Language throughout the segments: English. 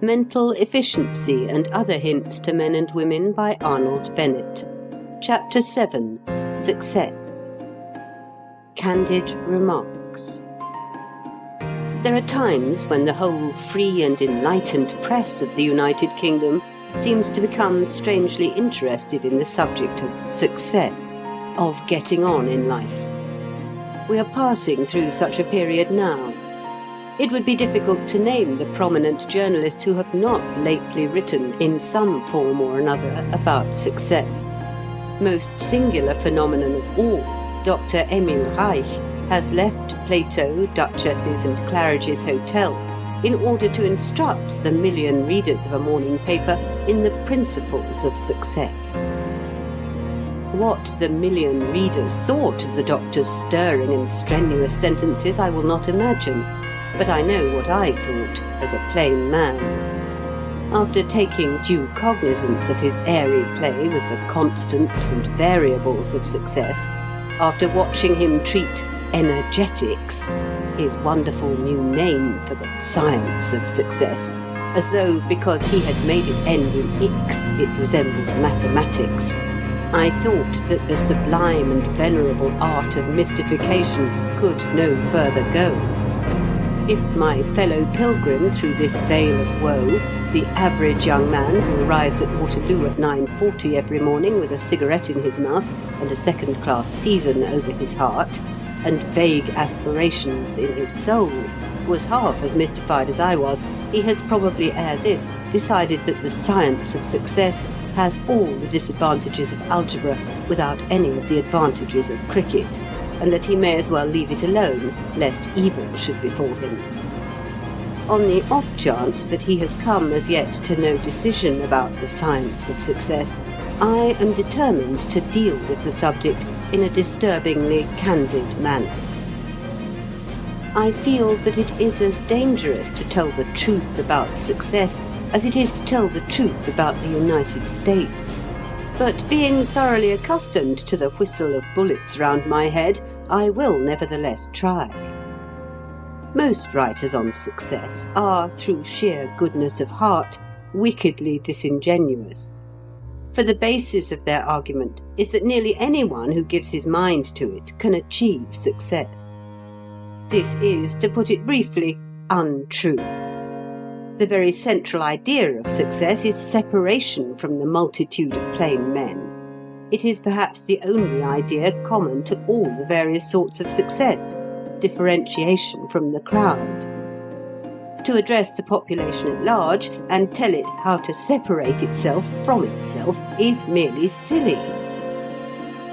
Mental Efficiency and Other Hints to Men and Women by Arnold Bennett. Chapter 7. Success. Candid Remarks. There are times when the whole free and enlightened press of the United Kingdom seems to become strangely interested in the subject of success, of getting on in life. We are passing through such a period now. It would be difficult to name the prominent journalists who have not lately written in some form or another about success. Most singular phenomenon of all, Dr. Emil Reich has left Plato, Duchesses and Claridge's Hotel in order to instruct the million readers of a morning paper in the principles of success. What the million readers thought of the doctor's stirring and strenuous sentences I will not imagine, but I know what I thought as a plain man. After taking due cognizance of his airy play with the constants and variables of success, after watching him treat energetics, his wonderful new name for the science of success, as though because he had made it end in X it resembled mathematics, I thought that the sublime and venerable art of mystification could no further go. If my fellow pilgrim through this vale of woe, the average young man who arrives at Waterloo at 9:40 every morning with a cigarette in his mouth and a second-class season over his heart, and vague aspirations in his soul, was half as mystified as I was, he has probably ere this decided that the science of success has all the disadvantages of algebra without any of the advantages of cricket, and that he may as well leave it alone, lest evil should befall him. On the off chance that he has come as yet to no decision about the science of success, I am determined to deal with the subject in a disturbingly candid manner. I feel that it is as dangerous to tell the truth about success as it is to tell the truth about the United States. But being thoroughly accustomed to the whistle of bullets round my head, I will nevertheless try. Most writers on success are, through sheer goodness of heart, wickedly disingenuous. For the basis of their argument is that nearly anyone who gives his mind to it can achieve success. This is, to put it briefly, untrue. The very central idea of success is separation from the multitude of plain men. It is perhaps the only idea common to all the various sorts of success, differentiation from the crowd. To address the population at large and tell it how to separate itself from itself is merely silly.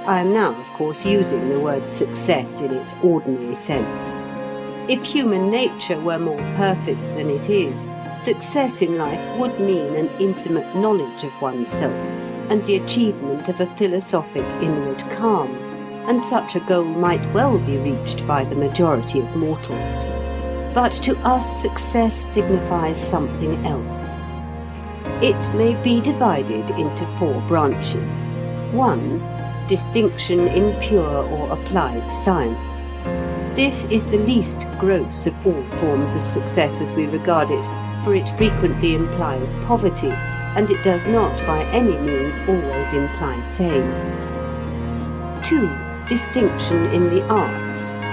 I am now, of course, using the word success in its ordinary sense. If human nature were more perfect than it is, success in life would mean an intimate knowledge of oneself and the achievement of a philosophic inward calm, and such a goal might well be reached by the majority of mortals. But to us success signifies something else. It may be divided into 4 branches. 1. Distinction in pure or applied science. This is the least gross of all forms of success as we regard it, for it frequently implies poverty, and it does not by any means always imply fame. 2. Distinction in the arts.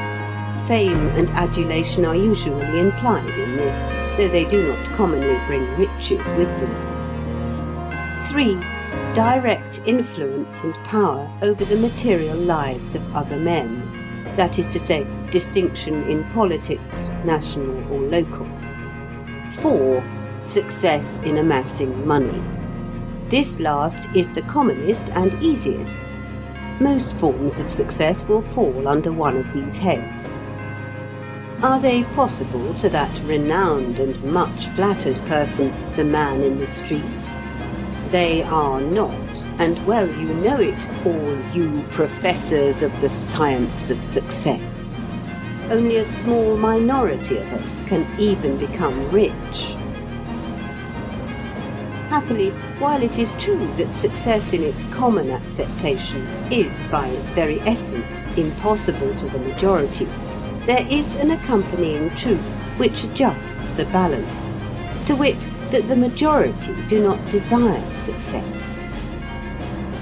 Fame and adulation are usually implied in this, though they do not commonly bring riches with them. 3. Direct influence and power over the material lives of other men. That is to say, distinction in politics, national or local. 4. Success in amassing money. This last is the commonest and easiest. Most forms of success will fall under one of these heads. Are they possible to that renowned and much flattered person, the man in the street? They are not, and well you know it, all you professors of the science of success. Only a small minority of us can even become rich. Happily, while it is true that success in its common acceptation is, by its very essence, impossible to the majority, there is an accompanying truth which adjusts the balance, to wit, that the majority do not desire success.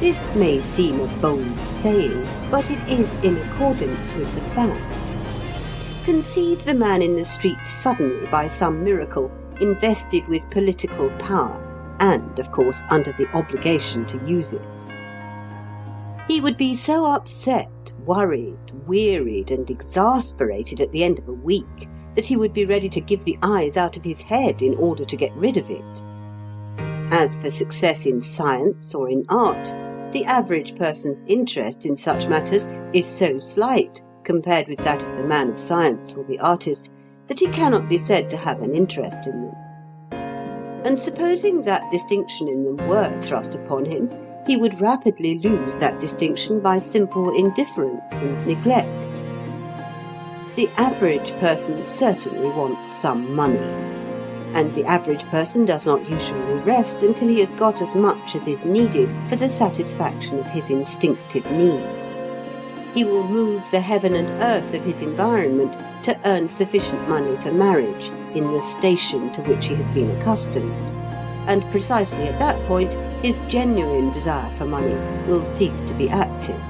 This may seem a bold saying, but it is in accordance with the facts. Conceive the man in the street suddenly, by some miracle, invested with political power, and, of course, under the obligation to use it. He would be so upset, worried, wearied, and exasperated at the end of a week that he would be ready to give the eyes out of his head in order to get rid of it. As for success in science or in art, the average person's interest in such matters is so slight compared with that of the man of science or the artist that he cannot be said to have an interest in them. And supposing that distinction in them were thrust upon him, he would rapidly lose that distinction by simple indifference and neglect. The average person certainly wants some money, and the average person does not usually rest until he has got as much as is needed for the satisfaction of his instinctive needs. He will move the heaven and earth of his environment to earn sufficient money for marriage in the station to which he has been accustomed, and precisely at that point his genuine desire for money will cease to be active.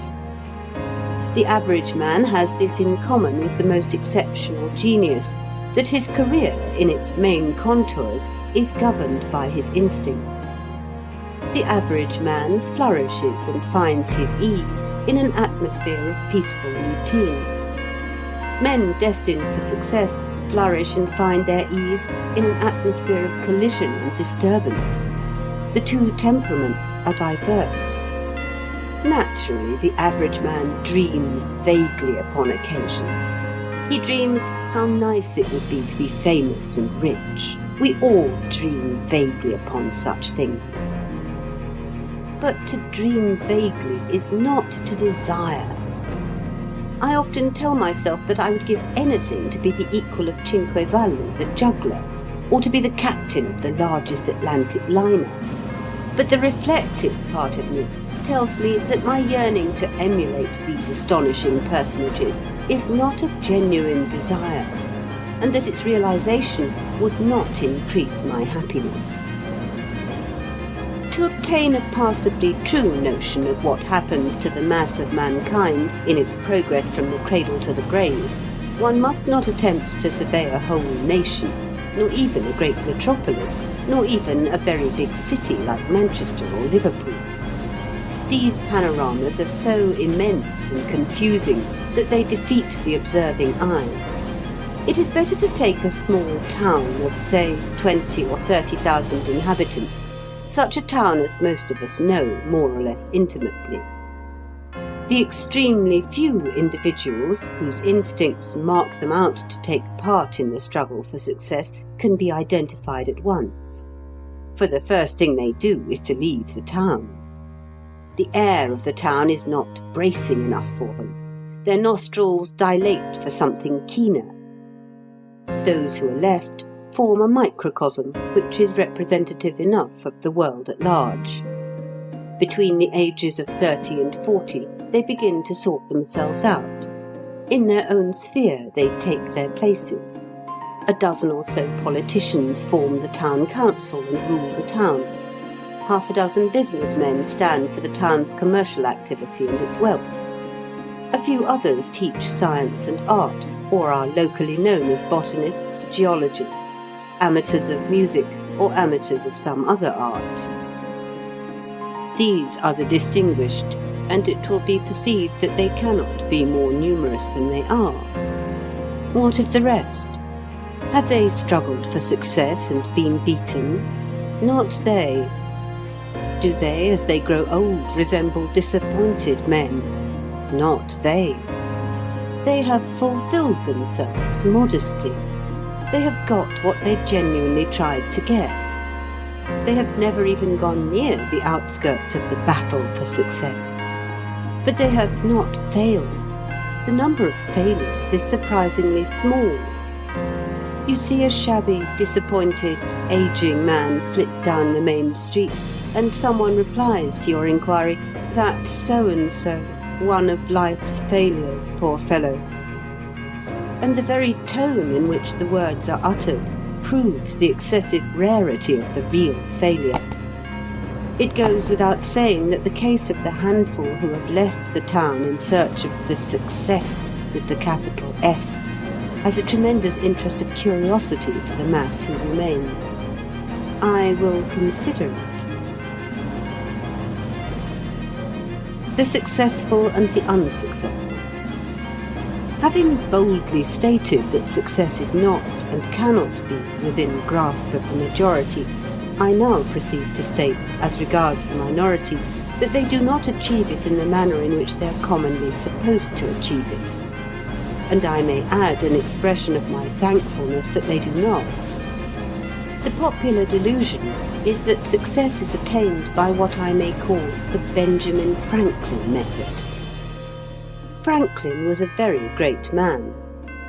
The average man has this in common with the most exceptional genius, that his career, in its main contours, is governed by his instincts. The average man flourishes and finds his ease in an atmosphere of peaceful routine. Men destined for success flourish and find their ease in an atmosphere of collision and disturbance. The two temperaments are diverse. Naturally, the average man dreams vaguely upon occasion. He dreams how nice it would be to be famous and rich. We all dream vaguely upon such things. But to dream vaguely is not to desire. I often tell myself that I would give anything to be the equal of Cinquevalli, the juggler, or to be the captain of the largest Atlantic liner. But the reflective part of me tells me that my yearning to emulate these astonishing personages is not a genuine desire, and that its realization would not increase my happiness. To obtain a passably true notion of what happens to the mass of mankind in its progress from the cradle to the grave, one must not attempt to survey a whole nation, nor even a great metropolis, nor even a very big city like Manchester or Liverpool. These panoramas are so immense and confusing that they defeat the observing eye. It is better to take a small town of, say, 20 or 30,000 inhabitants, such a town as most of us know more or less intimately. The extremely few individuals whose instincts mark them out to take part in the struggle for success can be identified at once, for the first thing they do is to leave the town. The air of the town is not bracing enough for them. Their nostrils dilate for something keener. Those who are left form a microcosm which is representative enough of the world at large. Between the ages of 30 and 40, they begin to sort themselves out. In their own sphere, they take their places. A dozen or so politicians form the town council and rule the town. Half a dozen businessmen stand for the town's commercial activity and its wealth. A few others teach science and art, or are locally known as botanists, geologists, amateurs of music, or amateurs of some other art. These are the distinguished, and it will be perceived that they cannot be more numerous than they are. What of the rest? Have they struggled for success and been beaten? Not they. Do they, as they grow old, resemble disappointed men? Not they. They have fulfilled themselves modestly. They have got what they genuinely tried to get. They have never even gone near the outskirts of the battle for success. But they have not failed. The number of failures is surprisingly small. You see a shabby, disappointed, aging man flit down the main street, and someone replies to your inquiry, "That's so-and-so, one of life's failures, poor fellow." And the very tone in which the words are uttered proves the excessive rarity of the real failure. It goes without saying that the case of the handful who have left the town in search of the success with the capital S has a tremendous interest of curiosity for the mass who remain. I will consider it. The successful and the unsuccessful. Having boldly stated that success is not and cannot be within grasp of the majority, I now proceed to state, as regards the minority, that they do not achieve it in the manner in which they are commonly supposed to achieve it. And I may add an expression of my thankfulness that they do not. The popular delusion is that success is attained by what I may call the Benjamin Franklin method. Franklin was a very great man.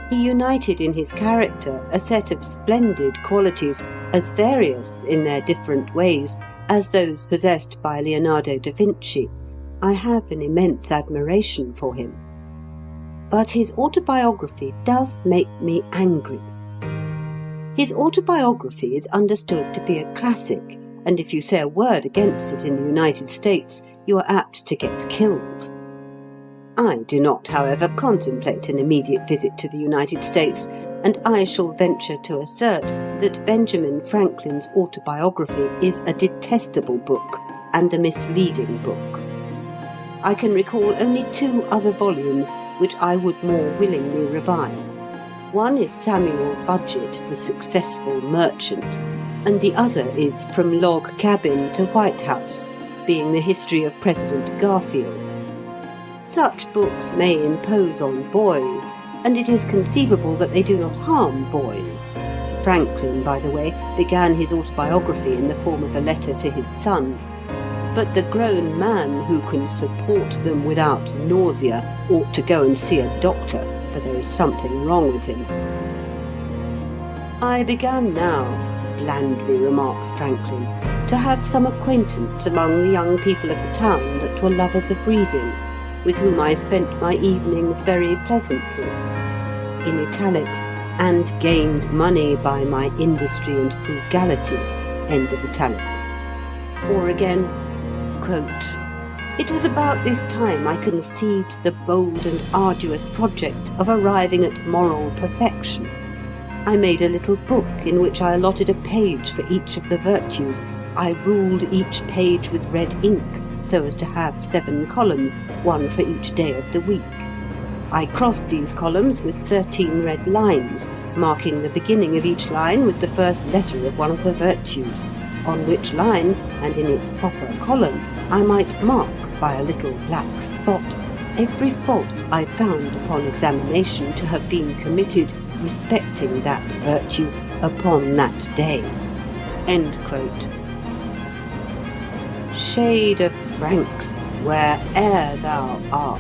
He united in his character a set of splendid qualities as various in their different ways as those possessed by Leonardo da Vinci. I have an immense admiration for him. But his autobiography does make me angry. His autobiography is understood to be a classic, and if you say a word against it in the United States, you are apt to get killed. I do not, however, contemplate an immediate visit to the United States, and I shall venture to assert that Benjamin Franklin's autobiography is a detestable book and a misleading book. I can recall only 2 other volumes which I would more willingly revive. One is Samuel Budgett, the Successful Merchant, and the other is From Log Cabin to White House, being the history of President Garfield. Such books may impose on boys, and it is conceivable that they do not harm boys. Franklin, by the way, began his autobiography in the form of a letter to his son. But the grown man who can support them without nausea ought to go and see a doctor, for there is something wrong with him. I began now, blandly remarks Franklin, to have some acquaintance among the young people of the town that were lovers of reading, with whom I spent my evenings very pleasantly, in italics, and gained money by my industry and frugality, end of italics. Or again, quote, "It was about this time I conceived the bold and arduous project of arriving at moral perfection. I made a little book in which I allotted a page for each of the virtues. I ruled each page with red ink, so as to have 7 columns, 1 for each day of the week. I crossed these columns with 13 red lines, marking the beginning of each line with the first letter of one of the virtues, on which line, and in its proper column, I might mark by a little black spot every fault I found upon examination to have been committed respecting that virtue upon that day." End quote. Shade of Franklin, where'er thou art,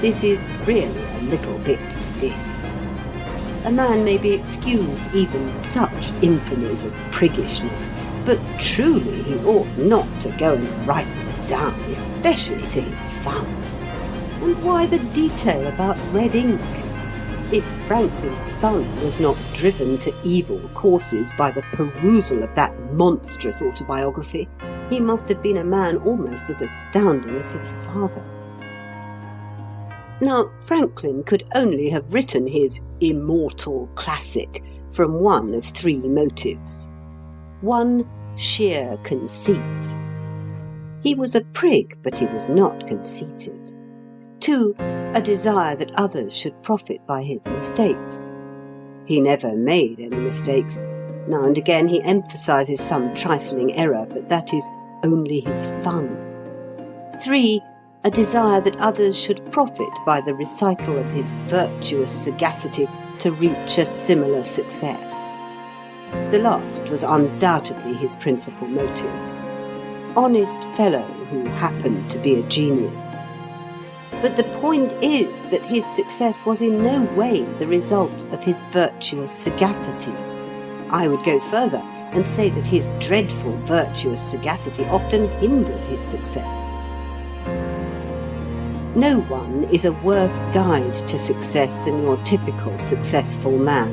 this is really a little bit stiff. A man may be excused even such infamies of priggishness, but truly he ought not to go and write them down, especially to his son. And why the detail about red ink? If Franklin's son was not driven to evil courses by the perusal of that monstrous autobiography, he must have been a man almost as astounding as his father. Now, Franklin could only have written his immortal classic from one of 3 motives. 1, sheer conceit. He was a prig, but he was not conceited. 2, a desire that others should profit by his mistakes. He never made any mistakes. Now and again he emphasizes some trifling error, but that is only his fun. 3, a desire that others should profit by the recital of his virtuous sagacity to reach a similar success. The last was undoubtedly his principal motive. Honest fellow who happened to be a genius. But the point is that his success was in no way the result of his virtuous sagacity. I would go further and say that his dreadful virtuous sagacity often hindered his success. No one is a worse guide to success than your typical successful man.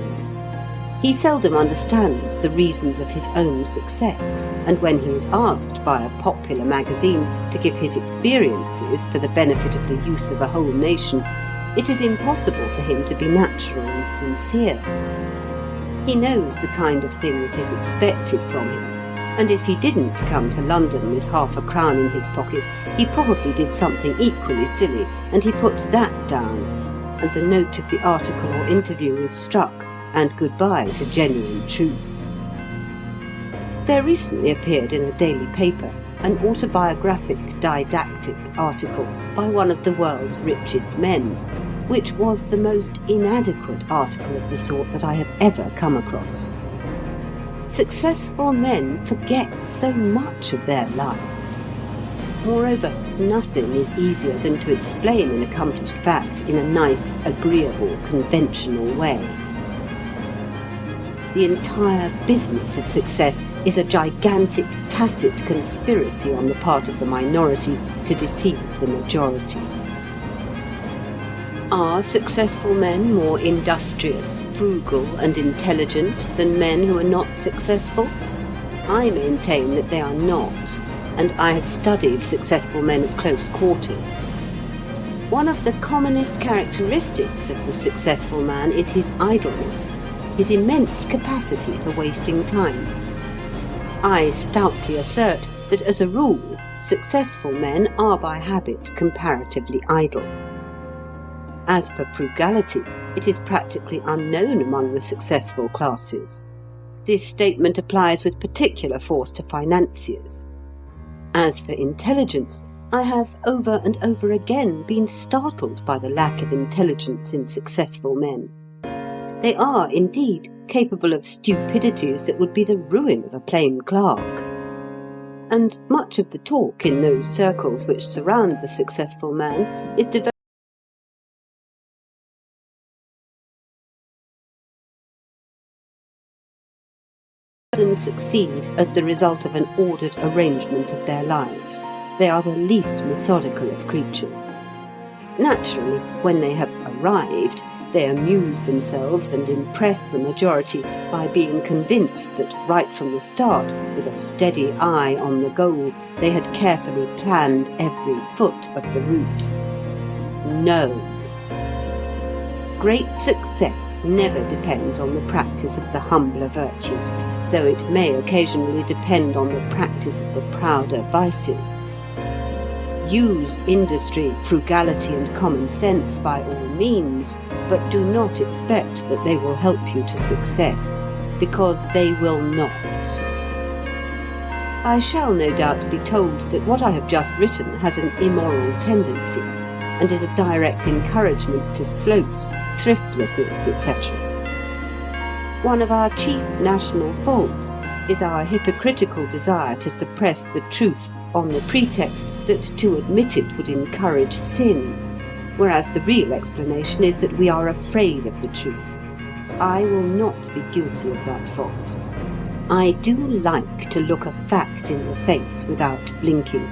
He seldom understands the reasons of his own success, and when he is asked by a popular magazine to give his experiences for the benefit of the use of a whole nation, it is impossible for him to be natural and sincere. He knows the kind of thing that is expected from him, and if he didn't come to London with half a crown in his pocket, he probably did something equally silly, and he puts that down, and the note of the article or interview is struck, and goodbye to genuine truth. There recently appeared in a daily paper an autobiographic didactic article by one of the world's richest men, which was the most inadequate article of the sort that I have ever come across. Successful men forget so much of their lives. Moreover, nothing is easier than to explain an accomplished fact in a nice, agreeable, conventional way. The entire business of success is a gigantic tacit conspiracy on the part of the minority to deceive the majority. Are successful men more industrious, frugal, and intelligent than men who are not successful? I maintain that they are not, and I have studied successful men at close quarters. One of the commonest characteristics of the successful man is his idleness, his immense capacity for wasting time. I stoutly assert that as a rule, successful men are by habit comparatively idle. As for frugality, it is practically unknown among the successful classes. This statement applies with particular force to financiers. As for intelligence, I have over and over again been startled by the lack of intelligence in successful men. They are, indeed, capable of stupidities that would be the ruin of a plain clerk. And much of the talk in those circles which surround the successful man is devoted and succeed as the result of an ordered arrangement of their lives. They are the least methodical of creatures. Naturally, when they have arrived, they amuse themselves and impress the majority by being convinced that right from the start, with a steady eye on the goal, they had carefully planned every foot of the route. No. Great success never depends on the practice of the humbler virtues, though it may occasionally depend on the practice of the prouder vices. Use industry, frugality, and common sense by all means, but do not expect that they will help you to success, because they will not. I shall no doubt be told that what I have just written has an immoral tendency, and is a direct encouragement to sloth, thriftlessness, etc. One of our chief national faults is our hypocritical desire to suppress the truth on the pretext that to admit it would encourage sin, whereas the real explanation is that we are afraid of the truth. I will not be guilty of that fault. I do like to look a fact in the face without blinking.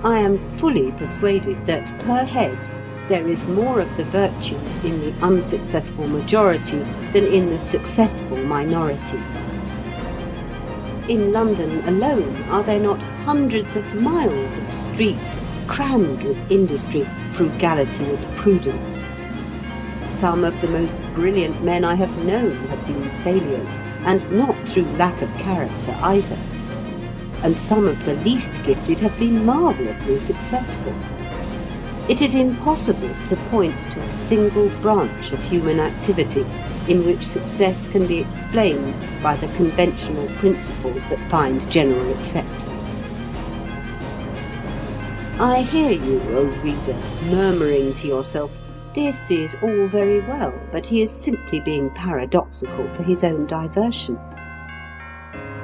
I am fully persuaded that, per head, there is more of the virtues in the unsuccessful majority than in the successful minority. In London alone, are there not hundreds of miles of streets crammed with industry, frugality, and prudence? Some of the most brilliant men I have known have been failures, and not through lack of character either. And some of the least gifted have been marvellously successful. It is impossible to point to a single branch of human activity in which success can be explained by the conventional principles that find general acceptance. I hear you, O reader, murmuring to yourself, "This is all very well, but he is simply being paradoxical for his own diversion."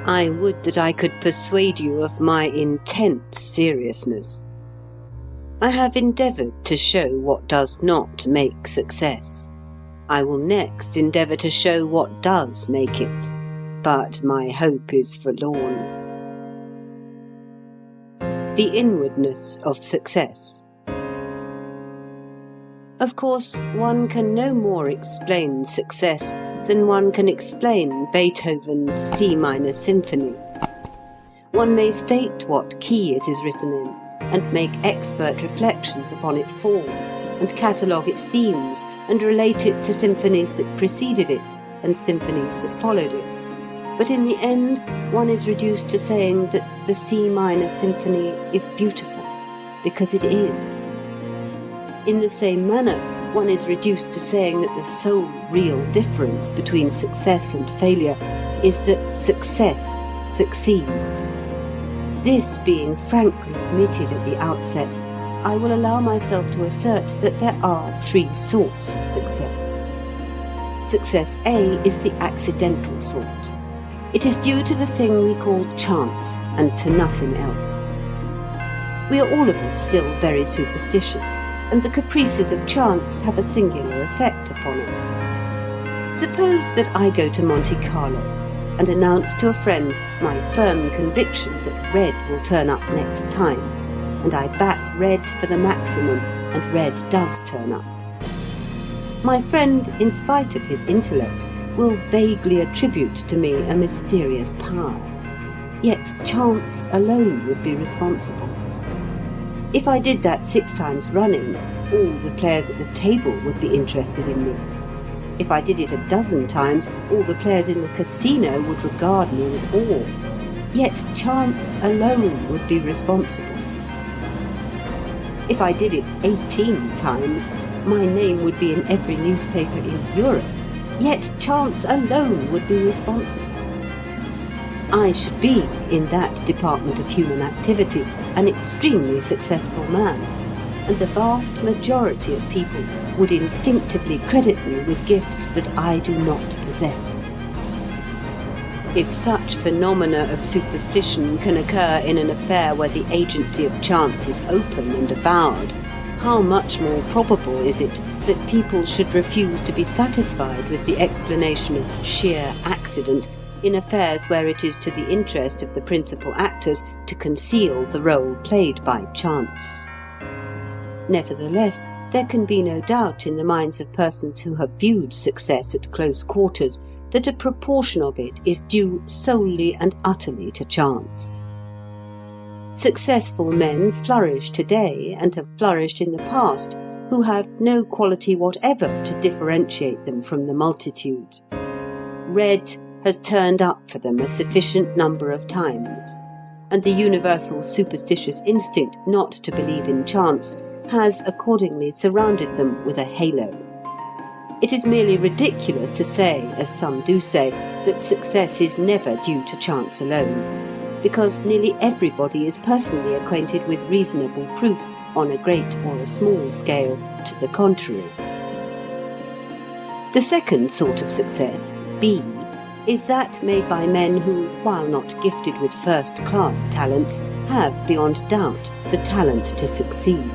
I would that I could persuade you of my intense seriousness. I have endeavoured to show what does not make success. I will next endeavour to show what does make it, but my hope is forlorn. The inwardness of success. Of course, one can no more explain success than one can explain Beethoven's C minor symphony. One may state what key it is written in, and make expert reflections upon its form, and catalogue its themes, and relate it to symphonies that preceded it, and symphonies that followed it. But in the end, one is reduced to saying that the C minor symphony is beautiful, because it is. In the same manner, one is reduced to saying that the sole real difference between success and failure is that success succeeds. This being frankly admitted at the outset, I will allow myself to assert that there are three sorts of success. Success A is the accidental sort. It is due to the thing we call chance and to nothing else. We are all of us still very superstitious, and the caprices of chance have a singular effect upon us. Suppose that I go to Monte Carlo and announce to a friend my firm conviction that red will turn up next time, and I back red for the maximum, and red does turn up. My friend, in spite of his intellect, will vaguely attribute to me a mysterious power. Yet chance alone would be responsible. If I did that 6 times running, all the players at the table would be interested in me. If I did it a dozen times, all the players in the casino would regard me with awe. Yet chance alone would be responsible. If I did it 18 times, my name would be in every newspaper in Europe. Yet chance alone would be responsible. I should be, in that department of human activity, an extremely successful man, and the vast majority of people would instinctively credit me with gifts that I do not possess. If such phenomena of superstition can occur in an affair where the agency of chance is open and avowed, how much more probable is it that people should refuse to be satisfied with the explanation of sheer accident in affairs where it is to the interest of the principal actors to conceal the role played by chance. Nevertheless, there can be no doubt in the minds of persons who have viewed success at close quarters that a proportion of it is due solely and utterly to chance. Successful men flourish today and have flourished in the past who have no quality whatever to differentiate them from the multitude. Red has turned up for them a sufficient number of times, and the universal superstitious instinct not to believe in chance has accordingly surrounded them with a halo. It is merely ridiculous to say, as some do say, that success is never due to chance alone, because nearly everybody is personally acquainted with reasonable proof on a great or a small scale to the contrary. The second sort of success, B, is that made by men who, while not gifted with first-class talents, have, beyond doubt, the talent to succeed.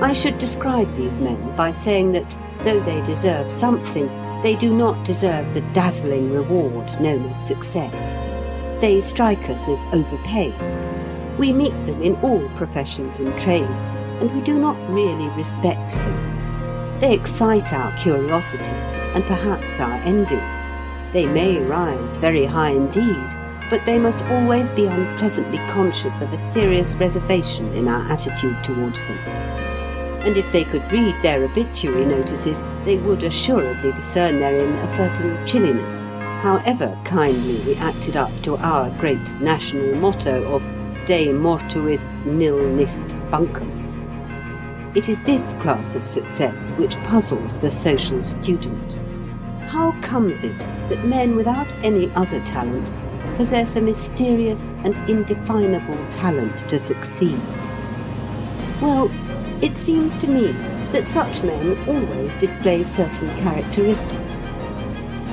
I should describe these men by saying that, though they deserve something, they do not deserve the dazzling reward known as success. They strike us as overpaid. We meet them in all professions and trades, and we do not really respect them. They excite our curiosity, and perhaps our envy. They may rise very high indeed, but they must always be unpleasantly conscious of a serious reservation in our attitude towards them. And if they could read their obituary notices, they would assuredly discern therein a certain chilliness, however kindly we acted up to our great national motto of De mortuis nil nist bunkum. It is this class of success which puzzles the social student. How comes it that men without any other talent possess a mysterious and indefinable talent to succeed? Well, it seems to me that such men always display certain characteristics,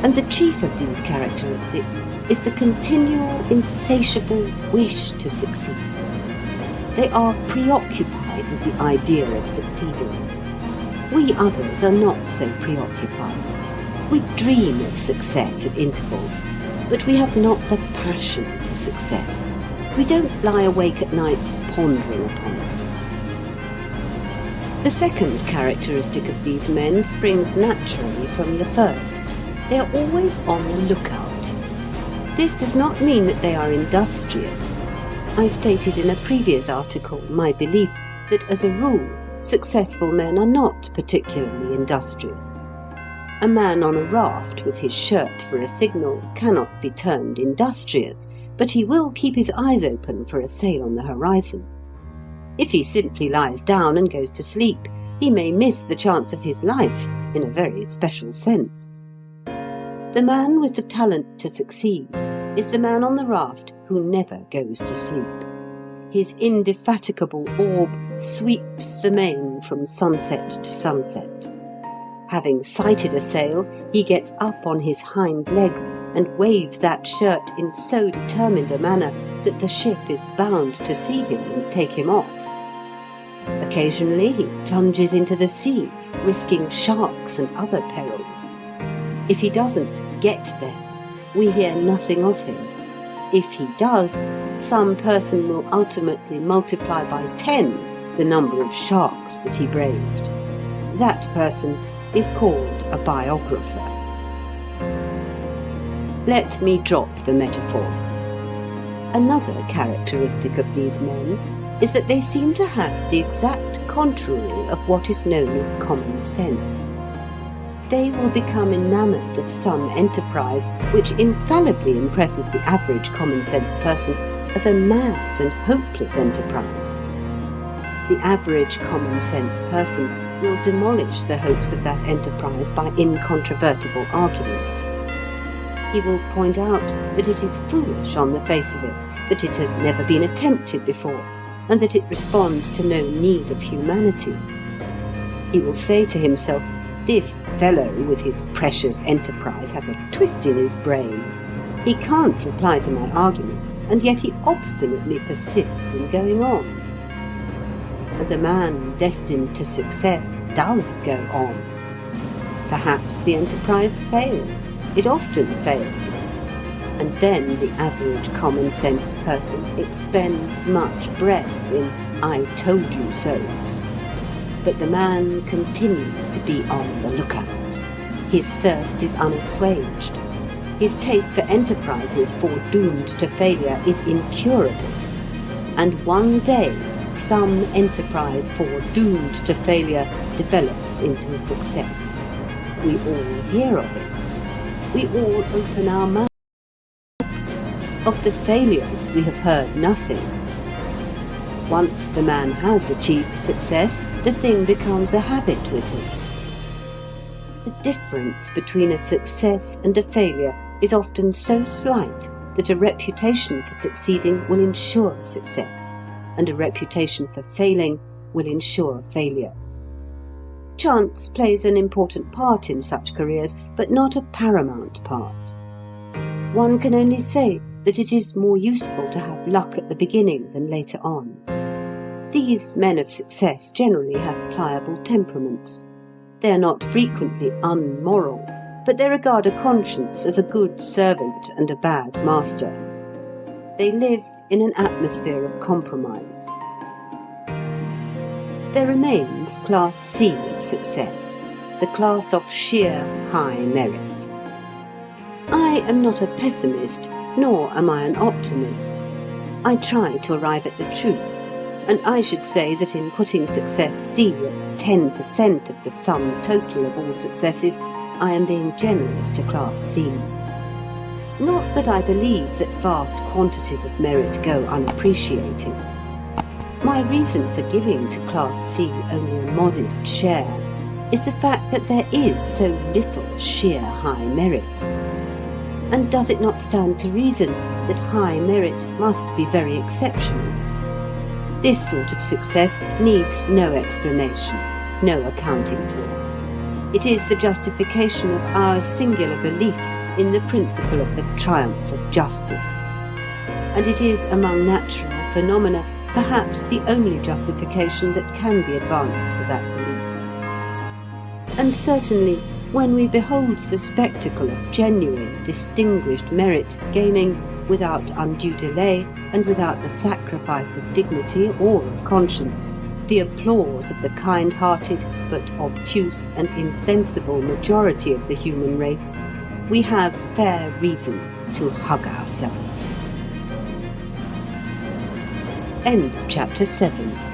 and the chief of these characteristics is the continual, insatiable wish to succeed. They are preoccupied with the idea of succeeding. We others are not so preoccupied. We dream of success at intervals, but we have not the passion for success. We don't lie awake at nights pondering upon it. The second characteristic of these men springs naturally from the first. They are always on the lookout. This does not mean that they are industrious. I stated in a previous article my belief that, as a rule, successful men are not particularly industrious. A man on a raft with his shirt for a signal cannot be termed industrious, but he will keep his eyes open for a sail on the horizon. If he simply lies down and goes to sleep, he may miss the chance of his life in a very special sense. The man with the talent to succeed is the man on the raft who never goes to sleep. His indefatigable orb sweeps the main from sunset to sunset. Having sighted a sail, he gets up on his hind legs and waves that shirt in so determined a manner that the ship is bound to see him and take him off. Occasionally he plunges into the sea, risking sharks and other perils. If he doesn't get there, we hear nothing of him. If he does, some person will ultimately multiply by 10 the number of sharks that he braved. That person is called a biographer. Let me drop the metaphor. Another characteristic of these men is that they seem to have the exact contrary of what is known as common sense. They will become enamoured of some enterprise which infallibly impresses the average common sense person as a mad and hopeless enterprise. The average common sense person will demolish the hopes of that enterprise by incontrovertible argument. He will point out that it is foolish on the face of it, that it has never been attempted before, and that it responds to no need of humanity. He will say to himself, "This fellow with his precious enterprise has a twist in his brain. He can't reply to my arguments, and yet he obstinately persists in going on." And the man destined to success does go on. Perhaps the enterprise fails. It often fails. And then the average common sense person expends much breath in "I told you so's." But the man continues to be on the lookout. His thirst is unassuaged. His taste for enterprises foredoomed to failure is incurable. And one day, some enterprise foredoomed to failure develops into a success. We all hear of it. We all open our mouths. Of the failures we have heard nothing. Once the man has achieved success, the thing becomes a habit with him. The difference between a success and a failure is often so slight that a reputation for succeeding will ensure success, and a reputation for failing will ensure failure. Chance plays an important part in such careers, but not a paramount part. One can only say that it is more useful to have luck at the beginning than later on. These men of success generally have pliable temperaments. They are not frequently unmoral, but they regard a conscience as a good servant and a bad master. They live in an atmosphere of compromise. There remains Class C of success, the class of sheer high merit. I am not a pessimist, nor am I an optimist. I try to arrive at the truth, and I should say that in putting success C at 10% of the sum total of all successes, I am being generous to Class C. Not that I believe that vast quantities of merit go unappreciated. My reason for giving to Class C only a modest share is the fact that there is so little sheer high merit. And does it not stand to reason that high merit must be very exceptional? This sort of success needs no explanation, no accounting for. It is the justification of our singular belief in the principle of the triumph of justice. And it is among natural phenomena perhaps the only justification that can be advanced for that belief. And certainly, when we behold the spectacle of genuine, distinguished merit gaining, without undue delay and without the sacrifice of dignity or of conscience, the applause of the kind-hearted but obtuse and insensible majority of the human race, we have fair reason to hug ourselves. End of chapter 7.